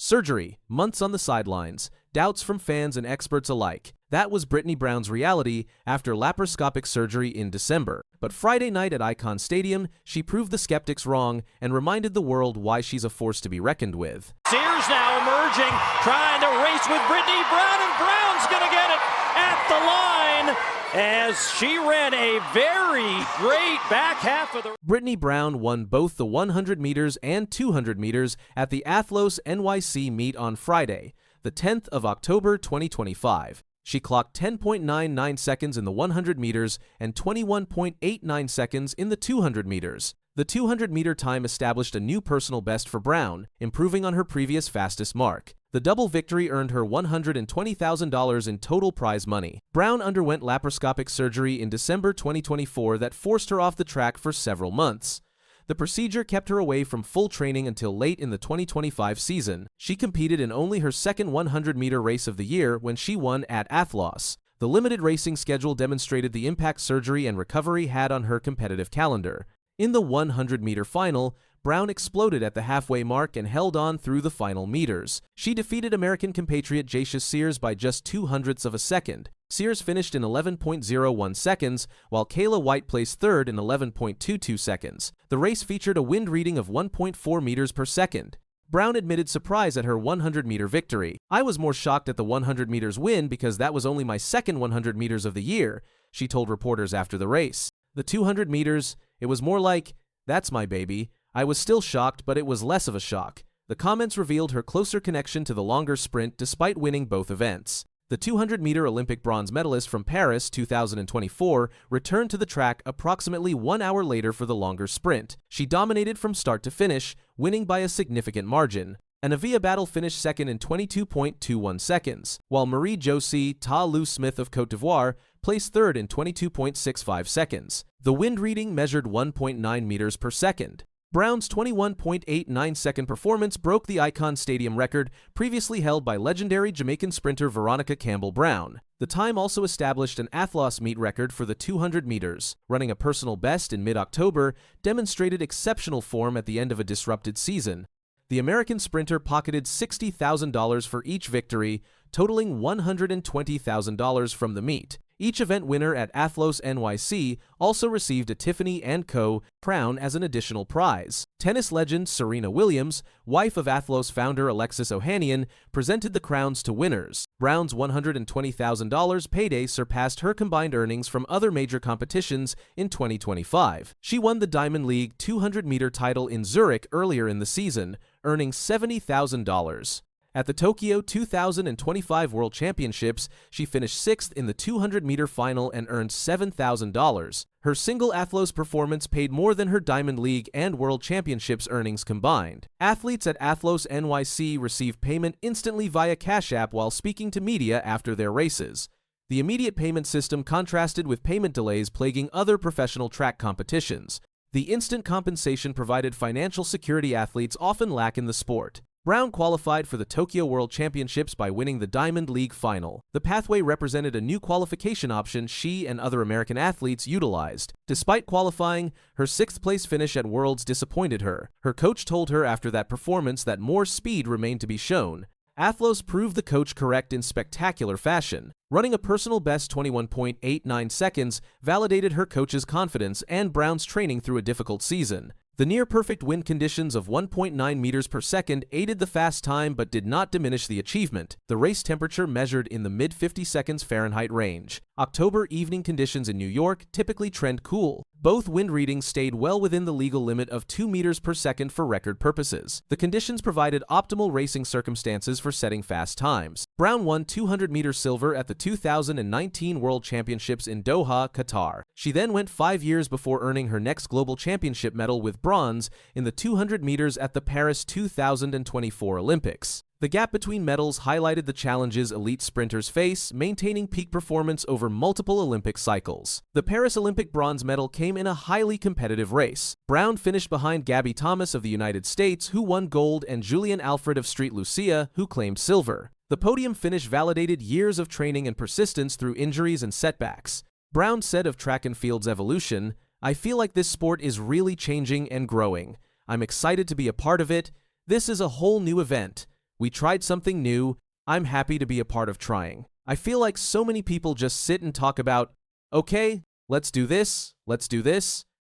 Surgery, months on the sidelines, doubts from fans and experts alike. That was Brittany Brown's reality after laparoscopic surgery in December. But Friday night at Icahn Stadium, she proved the skeptics wrong and reminded the world why she's a force to be reckoned with. Sears now emerging, trying to race with Brittany Brown, and Brown's going to get it at the line as she ran a very great back half of the... Brittany Brown won both the 100 meters and 200 meters at the Athlos NYC meet on Friday, the 10th of October 2025. She clocked 10.99 seconds in the 100 meters and 21.89 seconds in the 200 meters. The 200-meter time established a new personal best for Brown, improving on her previous fastest mark. The double victory earned her $120,000 in total prize money. Brown underwent laparoscopic surgery in December 2024 that forced her off the track for several months. The procedure kept her away from full training until late in the 2025 season. She competed in only her second 100-meter race of the year when she won at Athlos. The limited racing schedule demonstrated the impact surgery and recovery had on her competitive calendar. In the 100-meter final, Brown exploded at the halfway mark and held on through the final meters. She defeated American compatriot Jacia Sears by just 0.02 of a second. Sears finished in 11.01 seconds, while Kayla White placed third in 11.22 seconds. The race featured a wind reading of 1.4 meters per second. Brown admitted surprise at her 100-meter victory. "I was more shocked at the 100 meters win because that was only my second 100 meters of the year," she told reporters after the race. The 200 meters, it was more like, "That's my baby." I was still shocked, but it was less of a shock. The comments revealed her closer connection to the longer sprint despite winning both events. The 200-meter Olympic bronze medalist from Paris 2024 returned to the track approximately 1 hour later for the longer sprint. She dominated from start to finish, winning by a significant margin. An Avia Battle finished second in 22.21 seconds, while Marie-Josie Ta-Lou Smith of Côte d'Ivoire placed third in 22.65 seconds. The wind reading measured 1.9 meters per second. Brown's 21.89-second performance broke the Icahn Stadium record previously held by legendary Jamaican sprinter Veronica Campbell-Brown. The time also established an Athlos meet record for the 200 meters. Running a personal best in mid-October demonstrated exceptional form at the end of a disrupted season. The American sprinter pocketed $60,000 for each victory, totaling $120,000 from the meet. Each event winner at Athlos NYC also received a Tiffany & Co. crown as an additional prize. Tennis legend Serena Williams, wife of Athlos founder Alexis Ohanian, presented the crowns to winners. Brown's $120,000 payday surpassed her combined earnings from other major competitions in 2025. She won the Diamond League 200-meter title in Zurich earlier in the season, earning $70,000. At the Tokyo 2025 World Championships, she finished 6th in the 200-meter final and earned $7,000. Her single Athlos performance paid more than her Diamond League and World Championships earnings combined. Athletes at Athlos NYC receive payment instantly via Cash App while speaking to media after their races. The immediate payment system contrasted with payment delays plaguing other professional track competitions. The instant compensation provided financial security athletes often lack in the sport. Brown qualified for the Tokyo World Championships by winning the Diamond League final. The pathway represented a new qualification option she and other American athletes utilized. Despite qualifying, her 6th-place finish at Worlds disappointed her. Her coach told her after that performance that more speed remained to be shown. Athlos proved the coach correct in spectacular fashion. Running a personal best 21.89 seconds validated her coach's confidence and Brown's training through a difficult season. The near-perfect wind conditions of 1.9 meters per second aided the fast time but did not diminish the achievement. The race temperature measured in the mid-50 seconds Fahrenheit range. October evening conditions in New York typically trend cool. Both wind readings stayed well within the legal limit of 2 meters per second for record purposes. The conditions provided optimal racing circumstances for setting fast times. Brown won 200-meter silver at the 2019 World Championships in Doha, Qatar. She then went 5 years before earning her next global championship medal with bronze in the 200 meters at the Paris 2024 Olympics. The gap between medals highlighted the challenges elite sprinters face, maintaining peak performance over multiple Olympic cycles. The Paris Olympic bronze medal came in a highly competitive race. Brown finished behind Gabby Thomas of the United States, who won gold, and Julian Alfred of Street Lucia, who claimed silver. The podium finish validated years of training and persistence through injuries and setbacks. Brown said of track and field's evolution, "I feel like this sport is really changing and growing. I'm excited to be a part of it. This is a whole new event. We tried something new. I'm happy to be a part of trying. I feel like so many people just sit and talk about, okay, let's do this,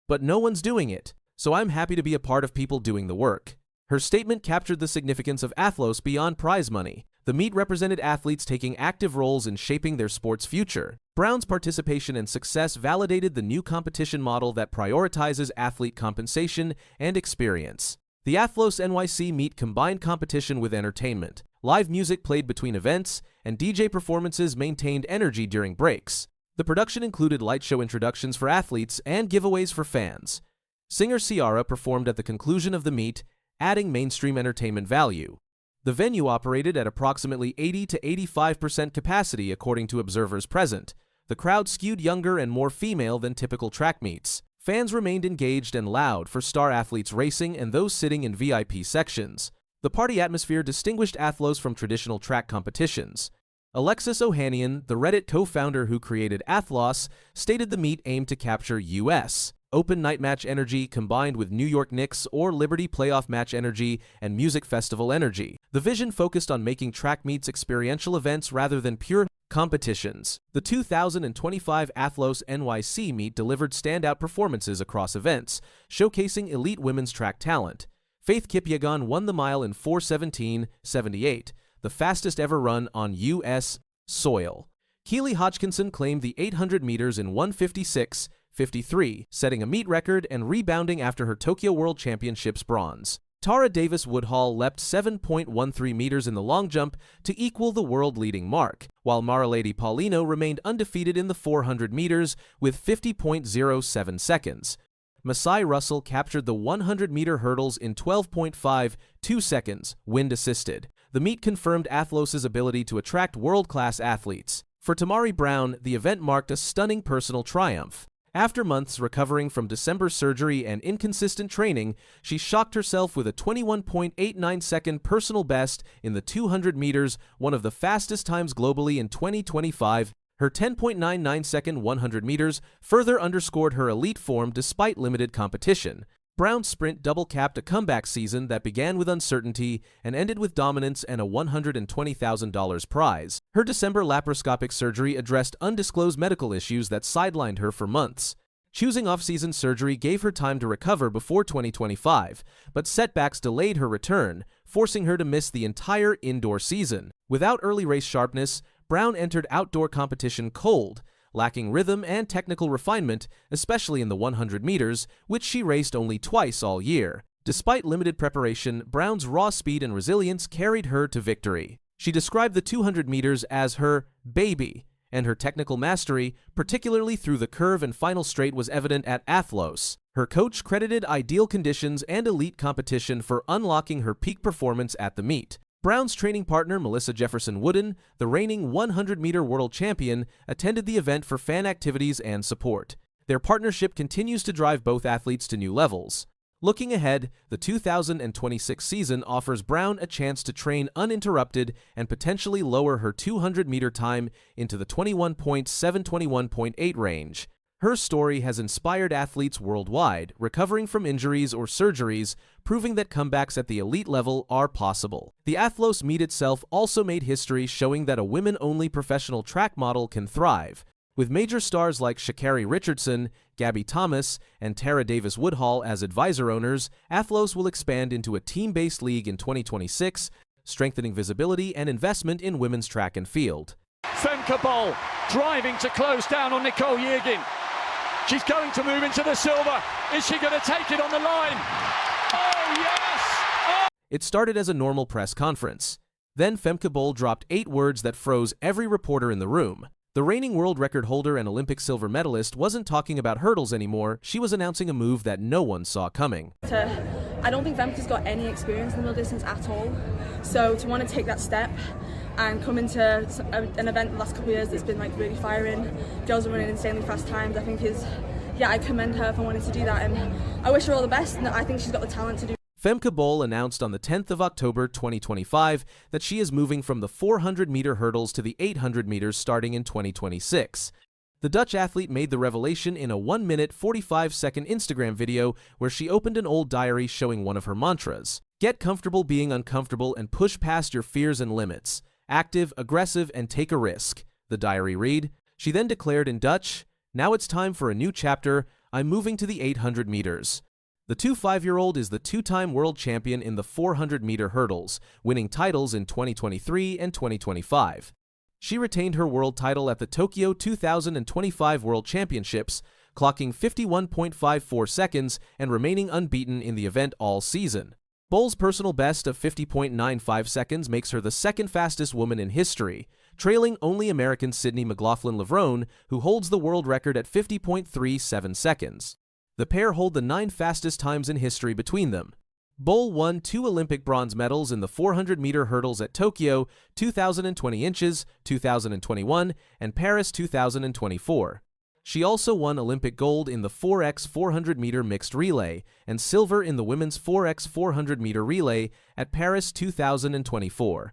but no one's doing it. So I'm happy to be a part of people doing the work. Her statement captured the significance of Athlos beyond prize money. The meet represented athletes taking active roles in shaping their sport's future. Brown's participation and success validated the new competition model that prioritizes athlete compensation and experience. The Athlos NYC meet combined competition with entertainment. Live music played between events, and DJ performances maintained energy during breaks. The production included light show introductions for athletes and giveaways for fans. Singer Ciara performed at the conclusion of the meet, adding mainstream entertainment value. The venue operated at approximately 80 to 85% capacity according to observers present. The crowd skewed younger and more female than typical track meets. Fans remained engaged and loud for star athletes racing and those sitting in VIP sections. The party atmosphere distinguished Athlos from traditional track competitions. Alexis Ohanian, the Reddit co-founder who created Athlos, stated the meet aimed to capture U.S. Open night match energy combined with New York Knicks or Liberty playoff match energy and music festival energy. The vision focused on making track meets experiential events rather than pure competitions. The 2025 Athlos NYC meet delivered standout performances across events, showcasing elite women's track talent. Faith Kipyegon won the mile in 4:17.78, the fastest ever run on U.S. soil. Keely Hodgkinson claimed the 800 meters in 1:56.53, setting a meet record and rebounding after her Tokyo World Championships bronze. Tara Davis Woodhall leapt 7.13 meters in the long jump to equal the world-leading mark, while Maralady Paulino remained undefeated in the 400 meters with 50.07 seconds. Masai Russell captured the 100-meter hurdles in 12.52 seconds, wind-assisted. The meet confirmed Athlos' ability to attract world-class athletes. For Brittany Brown, the event marked a stunning personal triumph. After months recovering from December surgery and inconsistent training, she shocked herself with a 21.89-second personal best in the 200 meters, one of the fastest times globally in 2025. Her 10.99-second 100 meters further underscored her elite form despite limited competition. Brown's sprint double-capped a comeback season that began with uncertainty and ended with dominance and a $120,000 prize. Her December laparoscopic surgery addressed undisclosed medical issues that sidelined her for months. Choosing off-season surgery gave her time to recover before 2025, but setbacks delayed her return, forcing her to miss the entire indoor season. Without early race sharpness, Brown entered outdoor competition cold, lacking rhythm and technical refinement, especially in the 100 meters, which she raced only twice all year. Despite limited preparation, Brown's raw speed and resilience carried her to victory. She described the 200 meters as her baby, and her technical mastery, particularly through the curve and final straight, was evident at Athlos. Her coach credited ideal conditions and elite competition for unlocking her peak performance at the meet. Brown's training partner, Melissa Jefferson Wooden, the reigning 100-meter world champion, attended the event for fan activities and support. Their partnership continues to drive both athletes to new levels. Looking ahead, the 2026 season offers Brown a chance to train uninterrupted and potentially lower her 200-meter time into the 21.7-21.8 range. Her story has inspired athletes worldwide, recovering from injuries or surgeries, proving that comebacks at the elite level are possible. The Athlos meet itself also made history, showing that a women-only professional track model can thrive. With major stars like Sha'Carri Richardson, Gabby Thomas, and Tara Davis Woodhall as advisor owners, Athlos will expand into a team-based league in 2026, strengthening visibility and investment in women's track and field. Femke Bol driving to close down on Nicole Yergin. She's going to move into the silver. Is she going to take it on the line? Oh, yes! Oh. It started as a normal press conference. Then Femke Bol dropped 8 words that froze every reporter in the room. The reigning world record holder and Olympic silver medalist wasn't talking about hurdles anymore. She was announcing a move that no one saw coming. I don't think Femke's got any experience in the middle distance at all. So to want to take that step and come into an event the last couple of years that's been like really firing, girls are running insanely fast times, I think I commend her for wanting to do that, and I wish her all the best, and I think she's got the talent to do. Femke Bol announced on the 10th of October 2025 that she is moving from the 400-meter hurdles to the 800 meters starting in 2026. The Dutch athlete made the revelation in a 1-minute 45-second Instagram video where she opened an old diary showing one of her mantras. Get comfortable being uncomfortable and push past your fears and limits. Active, aggressive, and take a risk, the diary read. She then declared in Dutch, "Now it's time for a new chapter. I'm moving to the 800 meters." The 25-year-old is the two-time world champion in the 400-meter hurdles, winning titles in 2023 and 2025. She retained her world title at the Tokyo 2025 World Championships, clocking 51.54 seconds and remaining unbeaten in the event all season. Bowles' personal best of 50.95 seconds makes her the second fastest woman in history, trailing only American Sydney McLaughlin-Levrone, who holds the world record at 50.37 seconds. The pair hold the 9 fastest times in history between them. Bowles won 2 Olympic bronze medals in the 400-meter hurdles at Tokyo 2020 inches, 2021, and Paris 2024. She also won Olympic gold in the 4x 400-meter mixed relay and silver in the women's 4x 400-meter relay at Paris 2024.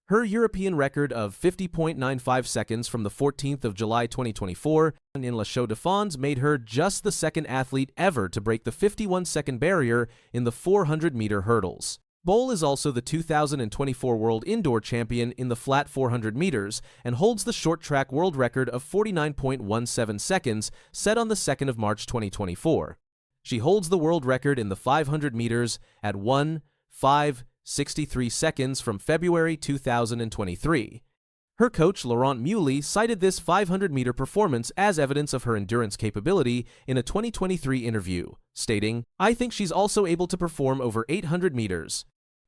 Her European record of 50.95 seconds from the 14th of July 2024 in La Chaux-de-Fonds made her just the second athlete ever to break the 51-second barrier in the 400-meter hurdles. Bowles is also the 2024 World Indoor Champion in the flat 400 meters and holds the short track world record of 49.17 seconds set on the 2nd of March 2024. She holds the world record in the 500 meters at 1:5:63 seconds from February 2023. Her coach, Laurent Muley, cited this 500-meter performance as evidence of her endurance capability in a 2023 interview, stating, "I think she's also able to perform over 800 meters.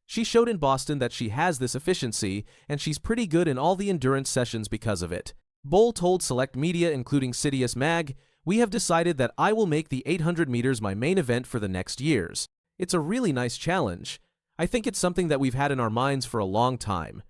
She showed in Boston that she has this efficiency, and she's pretty good in all the endurance sessions because of it." Bowles told select media, including Citius Mag, "We have decided that I will make the 800 meters my main event for the next years. It's a really nice challenge. I think it's something that we've had in our minds for a long time.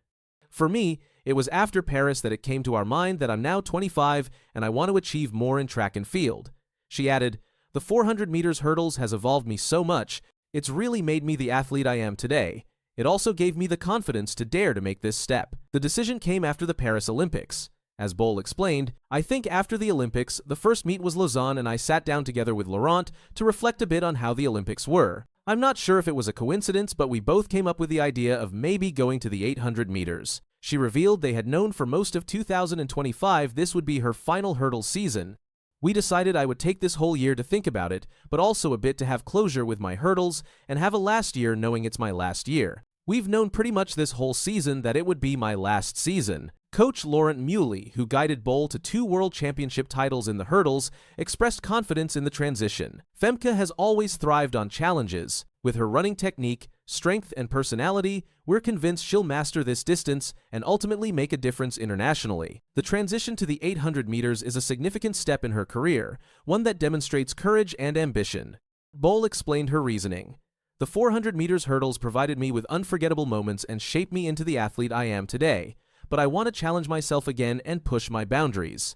For me, it was after Paris that it came to our mind that I'm now 25 and I want to achieve more in track and field." She added, "The 400 meters hurdles has evolved me so much, it's really made me the athlete I am today. It also gave me the confidence to dare to make this step." The decision came after the Paris Olympics. As Bowles explained, "I think after the Olympics, the first meet was Lausanne and I sat down together with Laurent to reflect a bit on how the Olympics were. I'm not sure if it was a coincidence, but we both came up with the idea of maybe going to the 800 meters. She revealed they had known for most of 2025 this would be her final hurdle season. "We decided I would take this whole year to think about it, but also a bit to have closure with my hurdles and have a last year knowing it's my last year. We've known pretty much this whole season that it would be my last season." Coach Laurent Muley, who guided Bowles to 2 world championship titles in the hurdles, expressed confidence in the transition. "Femke has always thrived on challenges. With her running technique, strength, and personality, we're convinced she'll master this distance and ultimately make a difference internationally." The transition to the 800 meters is a significant step in her career, one that demonstrates courage and ambition. Bowles explained her reasoning. "The 400 meters hurdles provided me with unforgettable moments and shaped me into the athlete I am today, but I want to challenge myself again and push my boundaries.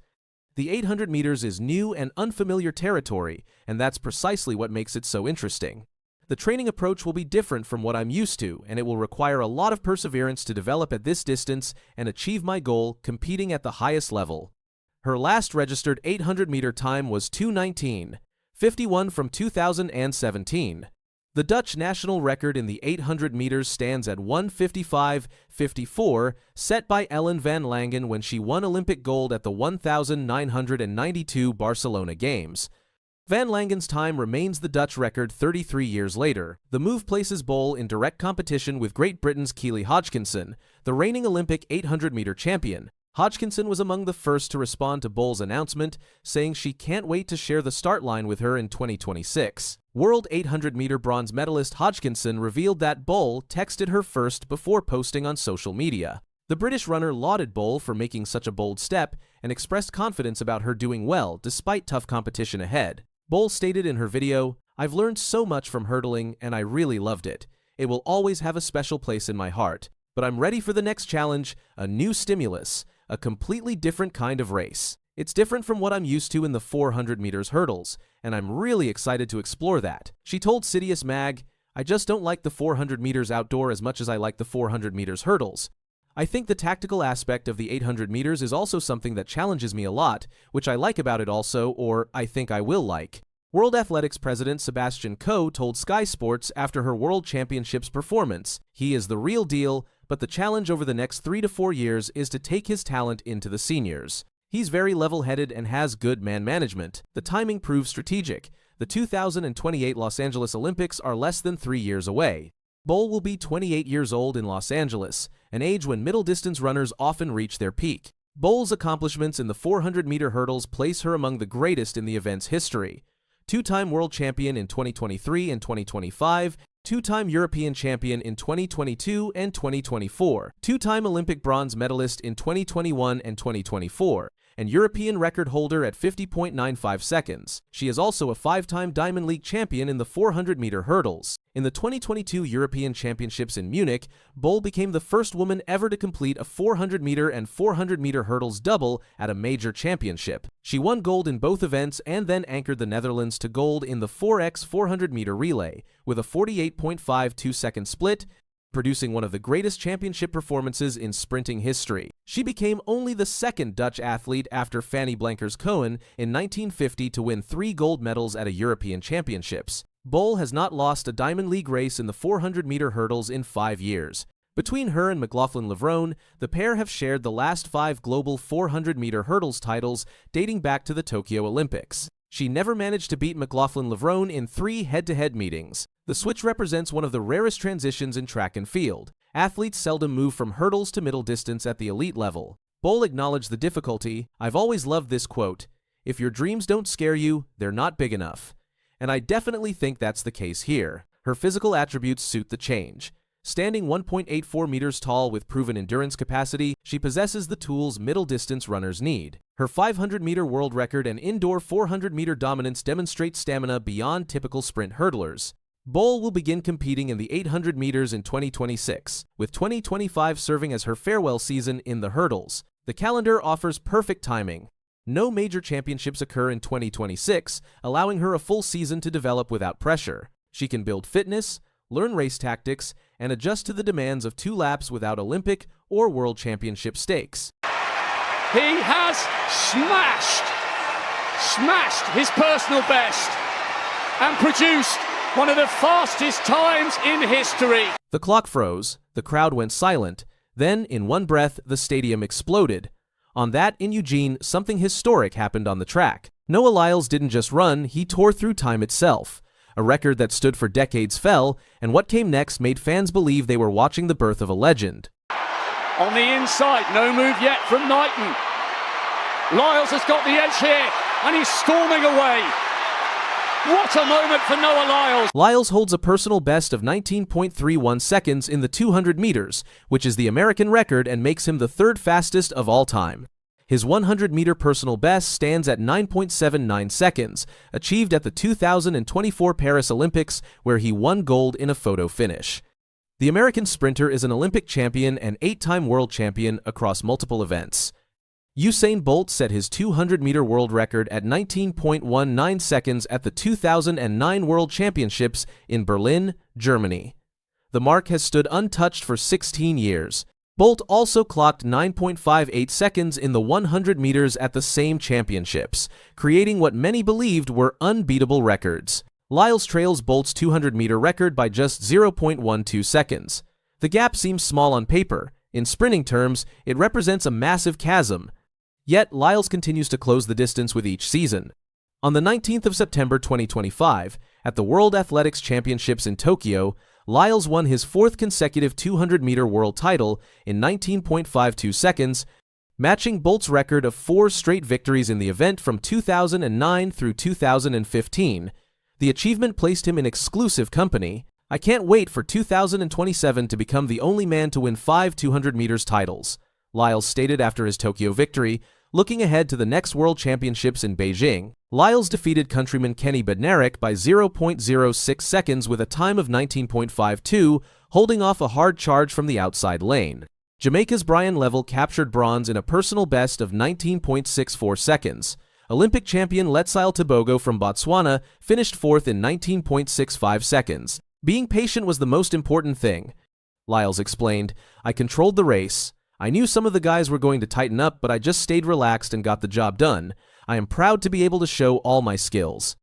The 800 meters is new and unfamiliar territory, and that's precisely what makes it so interesting. The training approach will be different from what I'm used to, and it will require a lot of perseverance to develop at this distance and achieve my goal, competing at the highest level." Her last registered 800-meter time was 2:19:51 from 2017. The Dutch national record in the 800 meters stands at 1:55:54, set by Ellen van Langen when she won Olympic gold at the 1992 Barcelona Games. Van Langen's time remains the Dutch record 33 years later. The move places Bowles in direct competition with Great Britain's Keely Hodgkinson, the reigning Olympic 800-meter champion. Hodgkinson was among the first to respond to Bowles' announcement, saying she can't wait to share the start line with her in 2026. World 800-meter bronze medalist Hodgkinson revealed that Bowles texted her first before posting on social media. The British runner lauded Bowles for making such a bold step and expressed confidence about her doing well despite tough competition ahead. Bowles stated in her video, "I've learned so much from hurdling and I really loved it. It will always have a special place in my heart. But I'm ready for the next challenge, a new stimulus, a completely different kind of race. It's different from what I'm used to in the 400 meters hurdles, and I'm really excited to explore that." She told Citius Mag, "I just don't like the 400 meters outdoor as much as I like the 400 meters hurdles. I think the tactical aspect of the 800 meters is also something that challenges me a lot, which I like about it also, or I think I will like. World Athletics president Sebastian Coe told Sky Sports after her World Championships performance, "He is the real deal, but the challenge over the next 3 to 4 years is to take his talent into the seniors. He's very level-headed and has good man management. The timing proves strategic. The 2028 Los Angeles Olympics are less than 3 years away." Boll will be 28 years old in Los Angeles, an age when middle-distance runners often reach their peak. Boll's accomplishments in the 400-meter hurdles place her among the greatest in the event's history. Two-time world champion in 2023 and 2025, two-time European champion in 2022 and 2024, two-time Olympic bronze medalist in 2021 and 2024, and European record holder at 50.95 seconds. She is also a 5-time Diamond League champion in the 400-meter hurdles. In the 2022 European Championships in Munich, Boll became the first woman ever to complete a 400-meter and 400-meter hurdles double at a major championship. She won gold in both events and then anchored the Netherlands to gold in the 4x 400-meter relay, with a 48.52-second split, producing one of the greatest championship performances in sprinting history. She became only the second Dutch athlete after Fanny Blankers-Koen in 1950 to win 3 gold medals at a European Championships. Boll has not lost a Diamond League race in the 400-meter hurdles in 5 years. Between her and McLaughlin Levrone, the pair have shared the last 5 global 400-meter hurdles titles dating back to the Tokyo Olympics. She never managed to beat McLaughlin Levrone in 3 head-to-head meetings. The switch represents one of the rarest transitions in track and field. Athletes seldom move from hurdles to middle distance at the elite level. Boll acknowledged the difficulty. "I've always loved this quote. If your dreams don't scare you, they're not big enough." And I definitely think that's the case here. Her physical attributes suit the change. Standing 1.84 meters tall with proven endurance capacity, she possesses the tools middle-distance runners need. Her 500-meter world record and indoor 400-meter dominance demonstrate stamina beyond typical sprint hurdlers. Boll will begin competing in the 800 meters in 2026, with 2025 serving as her farewell season in the hurdles. The calendar offers perfect timing. No major championships occur in 2026, allowing her a full season to develop without pressure. She can build fitness, learn race tactics, and adjust to the demands of 2 laps without Olympic or World Championship stakes. He has smashed his personal best and produced one of the fastest times in history. The clock froze, the crowd went silent, then, in one breath, the stadium exploded. On that, in Eugene, something historic happened on the track. Noah Lyles didn't just run, he tore through time itself. A record that stood for decades fell, and what came next made fans believe they were watching the birth of a legend. On the inside, no move yet from Knighton. Lyles has got the edge here, and he's storming away. What a moment for Noah Lyles! Lyles holds a personal best of 19.31 seconds in the 200 meters, which is the American record and makes him the 3rd fastest of all time. His 100-meter personal best stands at 9.79 seconds, achieved at the 2024 Paris Olympics, where he won gold in a photo finish. The American sprinter is an Olympic champion and 8-time world champion across multiple events. Usain Bolt set his 200-meter world record at 19.19 seconds at the 2009 World Championships in Berlin, Germany. The mark has stood untouched for 16 years. Bolt also clocked 9.58 seconds in the 100 meters at the same championships, creating what many believed were unbeatable records. Lyles trails Bolt's 200-meter record by just 0.12 seconds. The gap seems small on paper. In sprinting terms, it represents a massive chasm. Yet, Lyles continues to close the distance with each season. On the 19th of September 2025, at the World Athletics Championships in Tokyo, Lyles won his 4th consecutive 200-meter world title in 19.52 seconds, matching Bolt's record of 4 straight victories in the event from 2009 through 2015. The achievement placed him in exclusive company. "I can't wait for 2027 to become the only man to win 5 200 meters titles," Lyles stated after his Tokyo victory, looking ahead to the next World Championships in Beijing. Lyles defeated countryman Kenny Bednarek by 0.06 seconds with a time of 19.52, holding off a hard charge from the outside lane. Jamaica's Brian Level captured bronze in a personal best of 19.64 seconds. Olympic champion Letsile Tebogo from Botswana finished 4th in 19.65 seconds. "Being patient was the most important thing," Lyles explained. "I controlled the race. I knew some of the guys were going to tighten up, but I just stayed relaxed and got the job done. I am proud to be able to show all my skills."